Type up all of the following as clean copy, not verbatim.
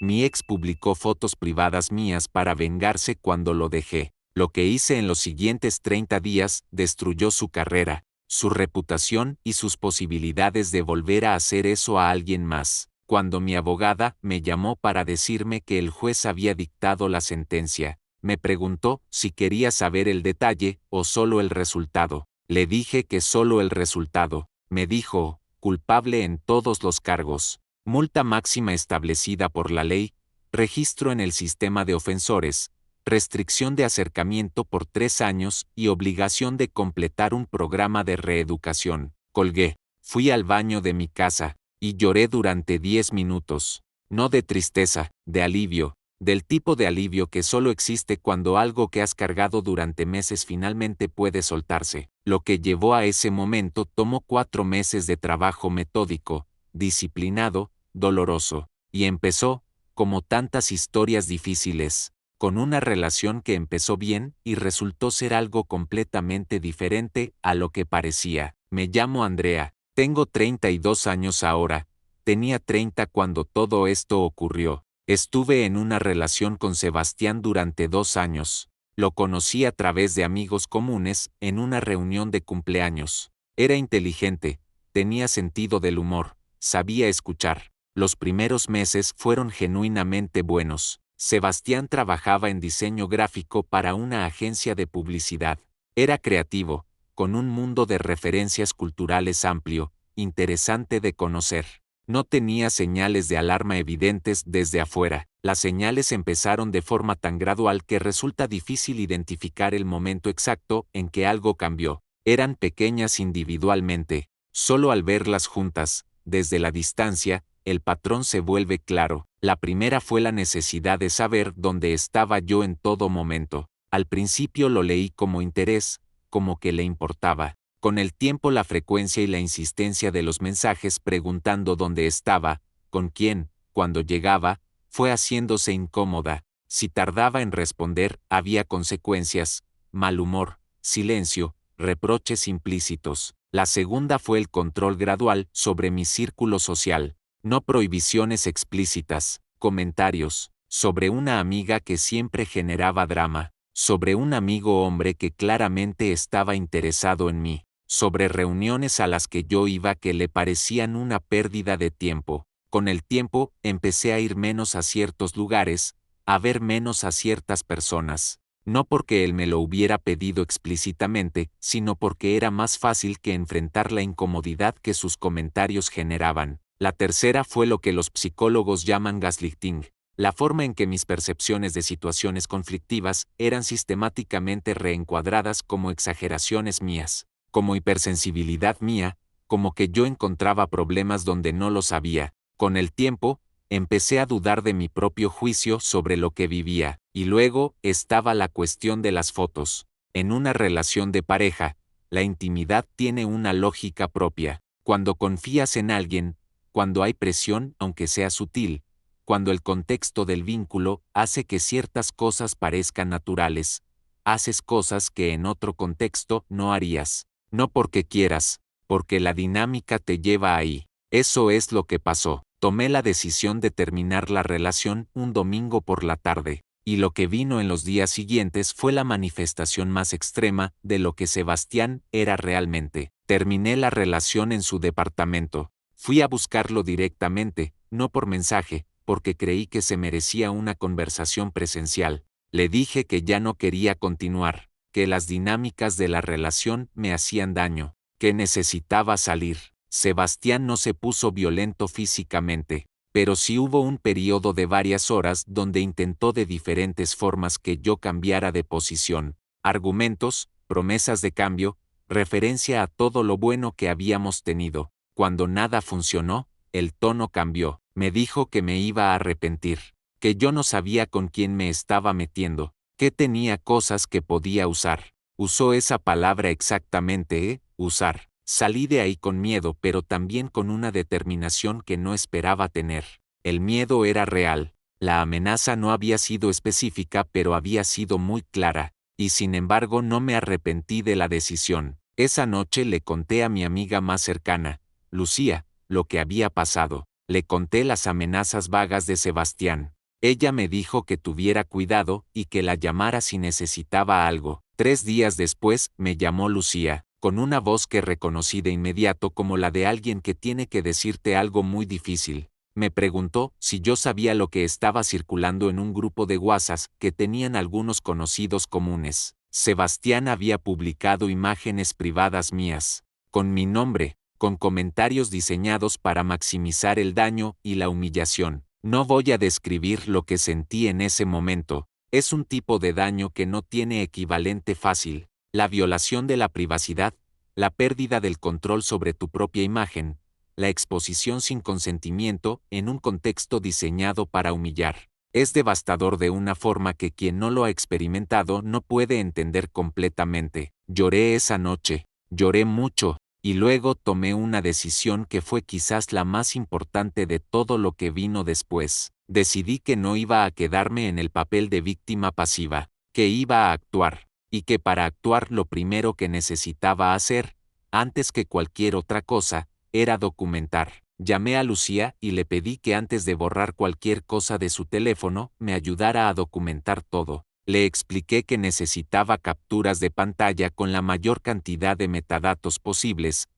Mi ex publicó fotos privadas mías para vengarse cuando lo dejé. Lo que hice en los siguientes 30 días destruyó su carrera, su reputación y sus posibilidades de volver a hacer eso a alguien más. Cuando mi abogada me llamó para decirme que el juez había dictado la sentencia, me preguntó si quería saber el detalle o solo el resultado. Le dije que solo el resultado. Me dijo, culpable en todos los cargos. Multa máxima establecida por la ley, registro en el sistema de ofensores, restricción de acercamiento por 3 años y obligación de completar un programa de reeducación. Colgué. Fui al baño de mi casa y lloré durante 10 minutos. No de tristeza, de alivio, del tipo de alivio que solo existe cuando algo que has cargado durante meses finalmente puede soltarse. Lo que llevó a ese momento tomó 4 meses de trabajo metódico, disciplinado, doloroso, y empezó, como tantas historias difíciles, con una relación que empezó bien y resultó ser algo completamente diferente a lo que parecía. Me llamo Andrea, tengo 32 años ahora, tenía 30 cuando todo esto ocurrió. Estuve en una relación con Sebastián durante 2 años. Lo conocí a través de amigos comunes en una reunión de cumpleaños. Era inteligente, tenía sentido del humor, sabía escuchar. Los primeros meses fueron genuinamente buenos. Sebastián trabajaba en diseño gráfico para una agencia de publicidad. Era creativo, con un mundo de referencias culturales amplio, interesante de conocer. No tenía señales de alarma evidentes desde afuera. Las señales empezaron de forma tan gradual que resulta difícil identificar el momento exacto en que algo cambió. Eran pequeñas individualmente. Solo al verlas juntas, desde la distancia, el patrón se vuelve claro. La primera fue la necesidad de saber dónde estaba yo en todo momento. Al principio lo leí como interés, como que le importaba. Con el tiempo la frecuencia y la insistencia de los mensajes preguntando dónde estaba, con quién, cuando llegaba, fue haciéndose incómoda. Si tardaba en responder, había consecuencias, mal humor, silencio, reproches implícitos. La segunda fue el control gradual sobre mi círculo social, no prohibiciones explícitas, comentarios, sobre una amiga que siempre generaba drama, sobre un amigo hombre que claramente estaba interesado en mí, sobre reuniones a las que yo iba que le parecían una pérdida de tiempo. Con el tiempo, empecé a ir menos a ciertos lugares, a ver menos a ciertas personas. No porque él me lo hubiera pedido explícitamente, sino porque era más fácil que enfrentar la incomodidad que sus comentarios generaban. La tercera fue lo que los psicólogos llaman gaslighting, la forma en que mis percepciones de situaciones conflictivas eran sistemáticamente reencuadradas como exageraciones mías, como hipersensibilidad mía, como que yo encontraba problemas donde no los había. Con el tiempo, empecé a dudar de mi propio juicio sobre lo que vivía, y luego estaba la cuestión de las fotos. En una relación de pareja, la intimidad tiene una lógica propia. Cuando confías en alguien, cuando hay presión, aunque sea sutil, cuando el contexto del vínculo hace que ciertas cosas parezcan naturales, haces cosas que en otro contexto no harías. No porque quieras, porque la dinámica te lleva ahí. Eso es lo que pasó. Tomé la decisión de terminar la relación un domingo por la tarde, y lo que vino en los días siguientes fue la manifestación más extrema de lo que Sebastián era realmente. Terminé la relación en su departamento. Fui a buscarlo directamente, no por mensaje, porque creí que se merecía una conversación presencial. Le dije que ya no quería continuar, que las dinámicas de la relación me hacían daño, que necesitaba salir. Sebastián no se puso violento físicamente, pero sí hubo un periodo de varias horas donde intentó de diferentes formas que yo cambiara de posición. Argumentos, promesas de cambio, referencia a todo lo bueno que habíamos tenido. Cuando nada funcionó, el tono cambió. Me dijo que me iba a arrepentir, que yo no sabía con quién me estaba metiendo, que tenía cosas que podía usar. Usó esa palabra exactamente, usar. Salí de ahí con miedo, pero también con una determinación que no esperaba tener. El miedo era real. La amenaza no había sido específica, pero había sido muy clara, y sin embargo no me arrepentí de la decisión. Esa noche le conté a mi amiga más cercana, Lucía, lo que había pasado. Le conté las amenazas vagas de Sebastián. Ella me dijo que tuviera cuidado y que la llamara si necesitaba algo. 3 días después, me llamó Lucía, con una voz que reconocí de inmediato como la de alguien que tiene que decirte algo muy difícil. Me preguntó si yo sabía lo que estaba circulando en un grupo de WhatsApp que tenían algunos conocidos comunes. Sebastián había publicado imágenes privadas mías, con mi nombre, con comentarios diseñados para maximizar el daño y la humillación. No voy a describir lo que sentí en ese momento. Es un tipo de daño que no tiene equivalente fácil. La violación de la privacidad, la pérdida del control sobre tu propia imagen, la exposición sin consentimiento en un contexto diseñado para humillar. Es devastador de una forma que quien no lo ha experimentado no puede entender completamente. Lloré esa noche, lloré mucho, y luego tomé una decisión que fue quizás la más importante de todo lo que vino después. Decidí que no iba a quedarme en el papel de víctima pasiva, que iba a actuar, y que para actuar lo primero que necesitaba hacer, antes que cualquier otra cosa, era documentar. Llamé a Lucía y le pedí que antes de borrar cualquier cosa de su teléfono, me ayudara a documentar todo. Le expliqué que necesitaba capturas de pantalla con la mayor cantidad de metadatos posibles,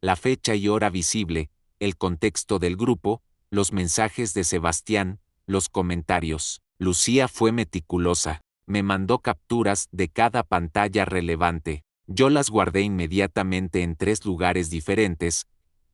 la fecha y hora visible, el contexto del grupo, los mensajes de Sebastián, los comentarios. Lucía fue meticulosa. Me mandó capturas de cada pantalla relevante. Yo las guardé inmediatamente en 3 lugares diferentes,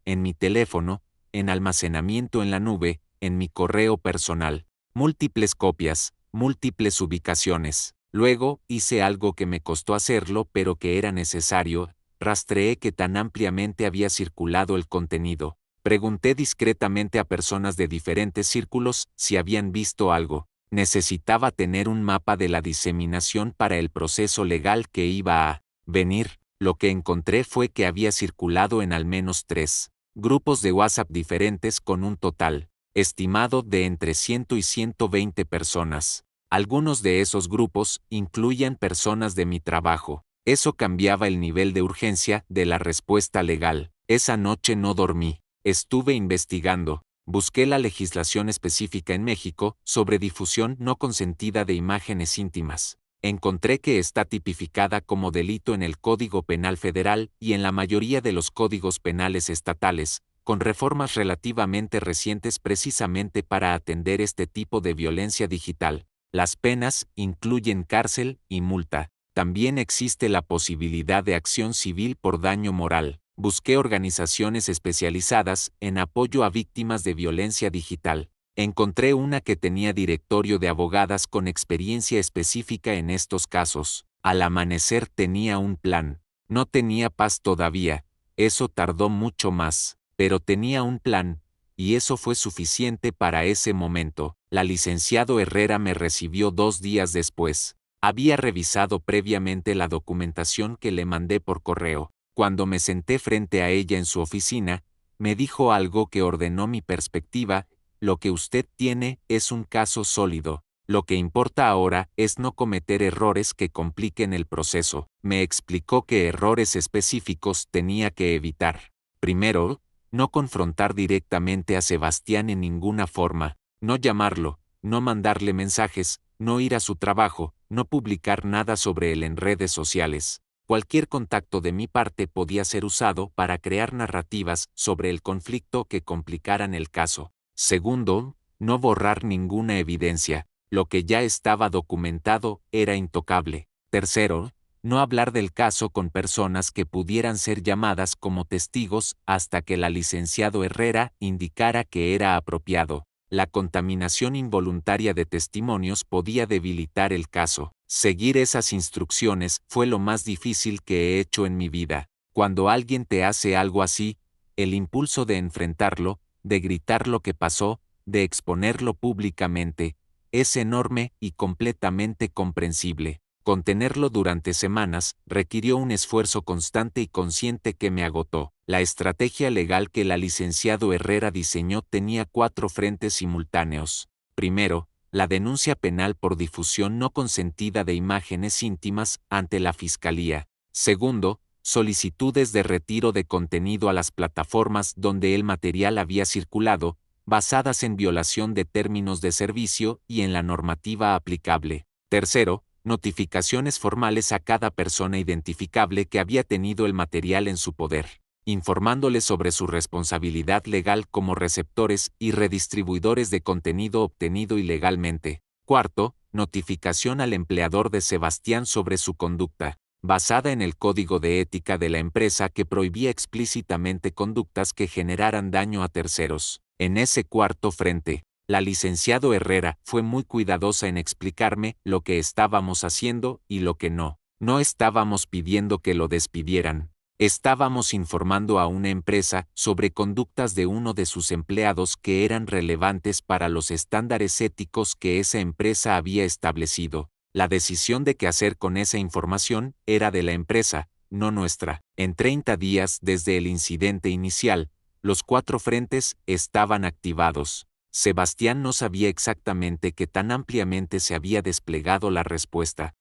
en mi teléfono, en almacenamiento en la nube, en mi correo personal. Múltiples copias, múltiples ubicaciones. Luego, hice algo que me costó hacerlo pero que era necesario, rastreé qué tan ampliamente había circulado el contenido. Pregunté discretamente a personas de diferentes círculos si habían visto algo. Necesitaba tener un mapa de la diseminación para el proceso legal que iba a venir. Lo que encontré fue que había circulado en al menos 3 grupos de WhatsApp diferentes con un total estimado de entre 100 y 120 personas. Algunos de esos grupos incluían personas de mi trabajo. Eso cambiaba el nivel de urgencia de la respuesta legal. Esa noche no dormí. Estuve investigando. Busqué la legislación específica en México sobre difusión no consentida de imágenes íntimas. Encontré que está tipificada como delito en el Código Penal Federal y en la mayoría de los códigos penales estatales, con reformas relativamente recientes precisamente para atender este tipo de violencia digital. Las penas incluyen cárcel y multa. También existe la posibilidad de acción civil por daño moral. Busqué organizaciones especializadas en apoyo a víctimas de violencia digital. Encontré una que tenía directorio de abogadas con experiencia específica en estos casos. Al amanecer tenía un plan. No tenía paz todavía, eso tardó mucho más, pero tenía un plan, y eso fue suficiente para ese momento. La licenciado Herrera me recibió 2 días después. Había revisado previamente la documentación que le mandé por correo. Cuando me senté frente a ella en su oficina, me dijo algo que ordenó mi perspectiva. Lo que usted tiene es un caso sólido. Lo que importa ahora es no cometer errores que compliquen el proceso. Me explicó qué errores específicos tenía que evitar. Primero, no confrontar directamente a Sebastián en ninguna forma, no llamarlo, no mandarle mensajes, no ir a su trabajo, no publicar nada sobre él en redes sociales. Cualquier contacto de mi parte podía ser usado para crear narrativas sobre el conflicto que complicaran el caso. Segundo, no borrar ninguna evidencia. Lo que ya estaba documentado era intocable. Tercero, no hablar del caso con personas que pudieran ser llamadas como testigos hasta que la licenciado Herrera indicara que era apropiado. La contaminación involuntaria de testimonios podía debilitar el caso. Seguir esas instrucciones fue lo más difícil que he hecho en mi vida. Cuando alguien te hace algo así, el impulso de enfrentarlo, de gritar lo que pasó, de exponerlo públicamente, es enorme y completamente comprensible. Contenerlo durante semanas requirió un esfuerzo constante y consciente que me agotó. La estrategia legal que la licenciado Herrera diseñó tenía 4 frentes simultáneos. Primero, la denuncia penal por difusión no consentida de imágenes íntimas ante la Fiscalía. Segundo, solicitudes de retiro de contenido a las plataformas donde el material había circulado, basadas en violación de términos de servicio y en la normativa aplicable. Tercero, notificaciones formales a cada persona identificable que había tenido el material en su poder, informándole sobre su responsabilidad legal como receptores y redistribuidores de contenido obtenido ilegalmente. Cuarto, notificación al empleador de Sebastián sobre su conducta, basada en el código de ética de la empresa que prohibía explícitamente conductas que generaran daño a terceros. En ese cuarto frente, la licenciado Herrera fue muy cuidadosa en explicarme lo que estábamos haciendo y lo que no. No estábamos pidiendo que lo despidieran. Estábamos informando a una empresa sobre conductas de uno de sus empleados que eran relevantes para los estándares éticos que esa empresa había establecido. La decisión de qué hacer con esa información era de la empresa, no nuestra. En 30 días desde el incidente inicial, los 4 frentes estaban activados. Sebastián no sabía exactamente qué tan ampliamente se había desplegado la respuesta.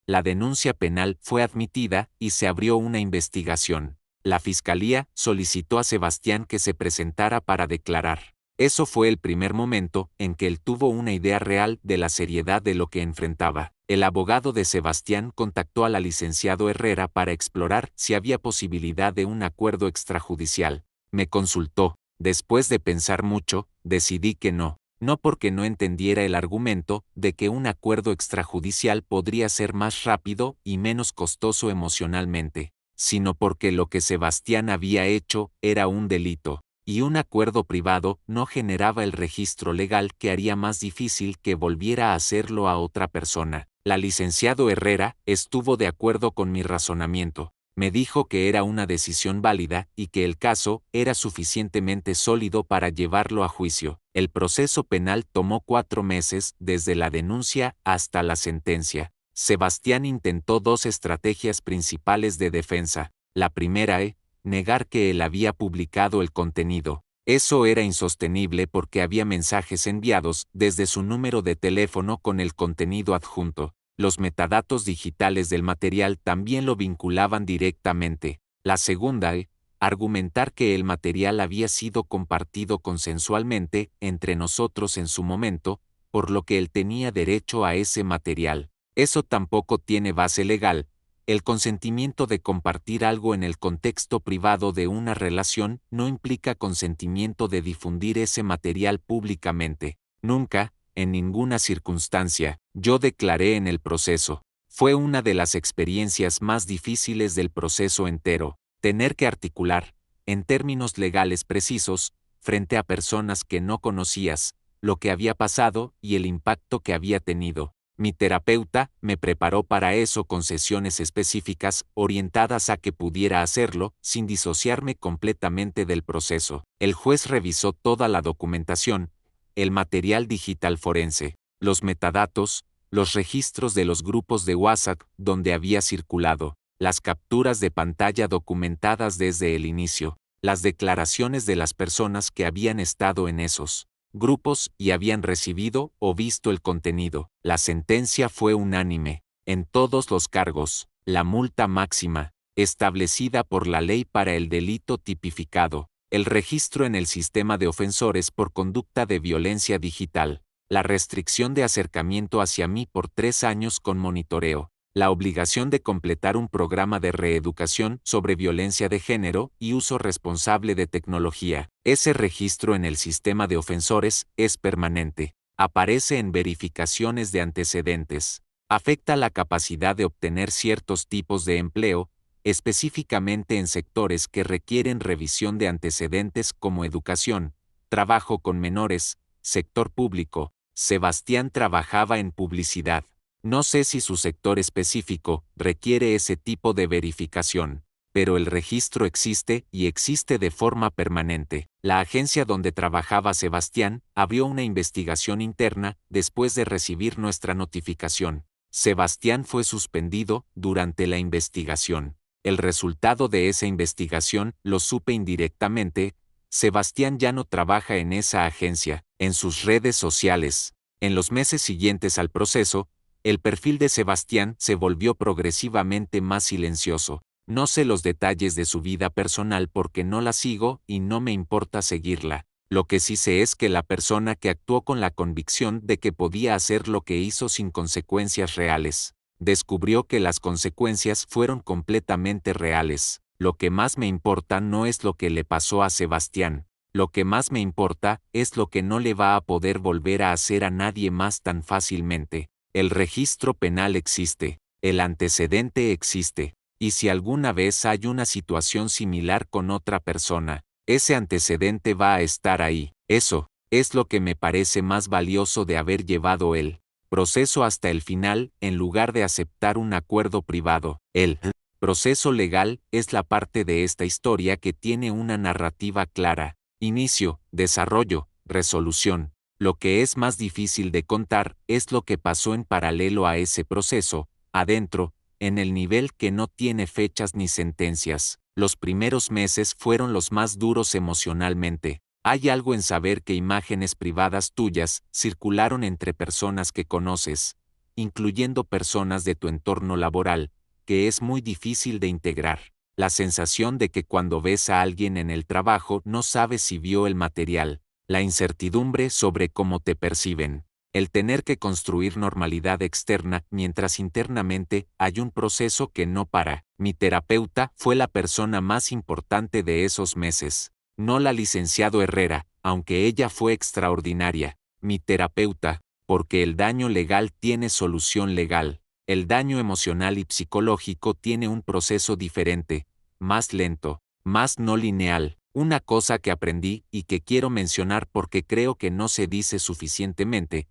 La denuncia penal fue admitida y se abrió una investigación. La fiscalía solicitó a Sebastián que se presentara para declarar. Eso fue el primer momento en que él tuvo una idea real de la seriedad de lo que enfrentaba. El abogado de Sebastián contactó al licenciado Herrera para explorar si había posibilidad de un acuerdo extrajudicial. Me consultó. Después de pensar mucho, decidí que no. No porque no entendiera el argumento de que un acuerdo extrajudicial podría ser más rápido y menos costoso emocionalmente, sino porque lo que Sebastián había hecho era un delito, y un acuerdo privado no generaba el registro legal que haría más difícil que volviera a hacerlo a otra persona. La licenciado Herrera estuvo de acuerdo con mi razonamiento. Me dijo que era una decisión válida y que el caso era suficientemente sólido para llevarlo a juicio. El proceso penal tomó 4 meses desde la denuncia hasta la sentencia. Sebastián intentó 2 estrategias principales de defensa. La primera negar que él había publicado el contenido. Eso era insostenible porque había mensajes enviados desde su número de teléfono con el contenido adjunto. Los metadatos digitales del material también lo vinculaban directamente. La segunda, argumentar que el material había sido compartido consensualmente entre nosotros en su momento, por lo que él tenía derecho a ese material. Eso tampoco tiene base legal. El consentimiento de compartir algo en el contexto privado de una relación no implica consentimiento de difundir ese material públicamente. Nunca, en ninguna circunstancia, yo declaré en el proceso. Fue una de las experiencias más difíciles del proceso entero, tener que articular, en términos legales precisos, frente a personas que no conocías, lo que había pasado y el impacto que había tenido. Mi terapeuta me preparó para eso con sesiones específicas orientadas a que pudiera hacerlo sin disociarme completamente del proceso. El juez revisó toda la documentación, el material digital forense, los metadatos, los registros de los grupos de WhatsApp donde había circulado, las capturas de pantalla documentadas desde el inicio, las declaraciones de las personas que habían estado en esos grupos y habían recibido o visto el contenido. La sentencia fue unánime, en todos los cargos, la multa máxima, establecida por la ley para el delito tipificado, el registro en el sistema de ofensores por conducta de violencia digital, la restricción de acercamiento hacia mí por 3 años con monitoreo, la obligación de completar un programa de reeducación sobre violencia de género y uso responsable de tecnología. Ese registro en el sistema de ofensores es permanente. Aparece en verificaciones de antecedentes. Afecta la capacidad de obtener ciertos tipos de empleo, específicamente en sectores que requieren revisión de antecedentes como educación, trabajo con menores, sector público. Sebastián trabajaba en publicidad. No sé si su sector específico requiere ese tipo de verificación, pero el registro existe y existe de forma permanente. La agencia donde trabajaba Sebastián abrió una investigación interna después de recibir nuestra notificación. Sebastián fue suspendido durante la investigación. El resultado de esa investigación lo supe indirectamente. Sebastián ya no trabaja en esa agencia. En sus redes sociales, en los meses siguientes al proceso, el perfil de Sebastián se volvió progresivamente más silencioso. No sé los detalles de su vida personal porque no la sigo y no me importa seguirla. Lo que sí sé es que la persona que actuó con la convicción de que podía hacer lo que hizo sin consecuencias reales, descubrió que las consecuencias fueron completamente reales. Lo que más me importa no es lo que le pasó a Sebastián. Lo que más me importa es lo que no le va a poder volver a hacer a nadie más tan fácilmente. El registro penal existe, el antecedente existe, y si alguna vez hay una situación similar con otra persona, ese antecedente va a estar ahí. Eso es lo que me parece más valioso de haber llevado el proceso hasta el final en lugar de aceptar un acuerdo privado. El proceso legal es la parte de esta historia que tiene una narrativa clara. Inicio, desarrollo, resolución. Lo que es más difícil de contar es lo que pasó en paralelo a ese proceso, adentro, en el nivel que no tiene fechas ni sentencias. Los primeros meses fueron los más duros emocionalmente. Hay algo en saber que imágenes privadas tuyas circularon entre personas que conoces, incluyendo personas de tu entorno laboral, que es muy difícil de integrar. La sensación de que cuando ves a alguien en el trabajo no sabes si vio el material, la incertidumbre sobre cómo te perciben, el tener que construir normalidad externa mientras internamente hay un proceso que no para. Mi terapeuta fue la persona más importante de esos meses, no la licenciado Herrera, aunque ella fue extraordinaria. Mi terapeuta, porque el daño legal tiene solución legal. El daño emocional y psicológico tiene un proceso diferente, más lento, más no lineal. Una cosa que aprendí y que quiero mencionar porque creo que no se dice suficientemente,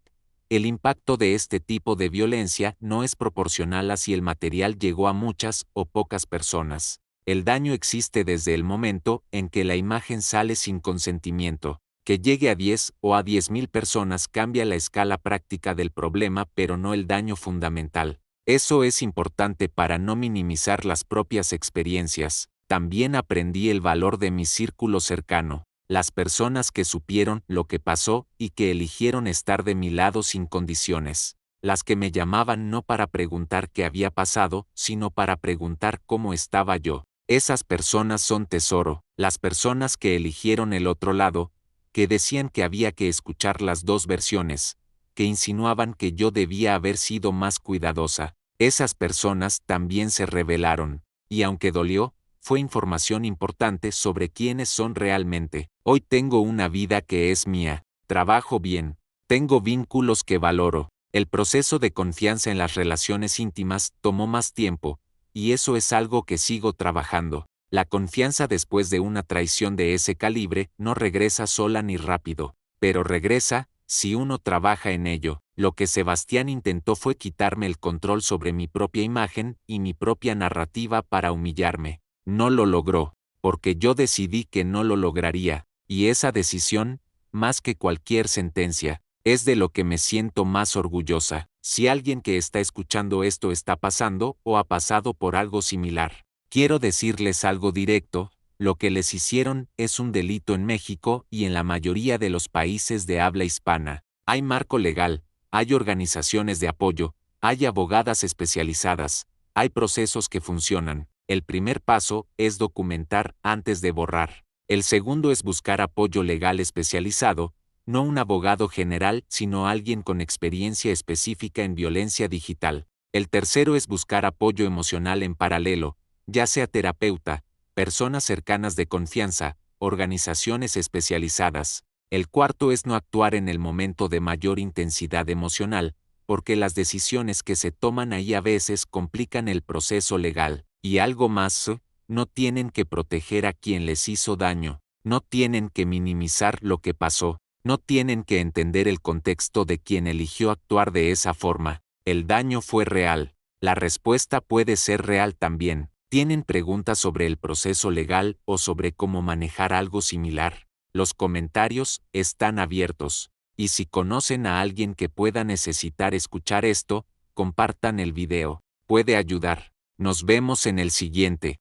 el impacto de este tipo de violencia no es proporcional a si el material llegó a muchas o pocas personas. El daño existe desde el momento en que la imagen sale sin consentimiento. Que llegue a 10 o a 10.000 personas cambia la escala práctica del problema pero no el daño fundamental. Eso es importante para no minimizar las propias experiencias. También aprendí el valor de mi círculo cercano, las personas que supieron lo que pasó y que eligieron estar de mi lado sin condiciones, las que me llamaban no para preguntar qué había pasado, sino para preguntar cómo estaba yo. Esas personas son tesoro, las personas que eligieron el otro lado, que decían que había que escuchar las dos versiones, que insinuaban que yo debía haber sido más cuidadosa. Esas personas también se rebelaron, y aunque dolió, fue información importante sobre quiénes son realmente. Hoy tengo una vida que es mía, trabajo bien, tengo vínculos que valoro. El proceso de confianza en las relaciones íntimas tomó más tiempo, y eso es algo que sigo trabajando. La confianza después de una traición de ese calibre no regresa sola ni rápido, pero regresa si uno trabaja en ello. Lo que Sebastián intentó fue quitarme el control sobre mi propia imagen y mi propia narrativa para humillarme. No lo logró, porque yo decidí que no lo lograría, y esa decisión, más que cualquier sentencia, es de lo que me siento más orgullosa. Si alguien que está escuchando esto está pasando o ha pasado por algo similar, quiero decirles algo directo: lo que les hicieron es un delito en México y en la mayoría de los países de habla hispana. Hay marco legal, hay organizaciones de apoyo, hay abogadas especializadas, hay procesos que funcionan. El primer paso es documentar antes de borrar. El segundo es buscar apoyo legal especializado, no un abogado general, sino alguien con experiencia específica en violencia digital. El tercero es buscar apoyo emocional en paralelo, ya sea terapeuta, personas cercanas de confianza, organizaciones especializadas. El cuarto es no actuar en el momento de mayor intensidad emocional, porque las decisiones que se toman ahí a veces complican el proceso legal. Y algo más, no tienen que proteger a quien les hizo daño, no tienen que minimizar lo que pasó, no tienen que entender el contexto de quien eligió actuar de esa forma. El daño fue real. La respuesta puede ser real también. ¿Tienen preguntas sobre el proceso legal o sobre cómo manejar algo similar? Los comentarios están abiertos. Y si conocen a alguien que pueda necesitar escuchar esto, compartan el video. Puede ayudar. Nos vemos en el siguiente.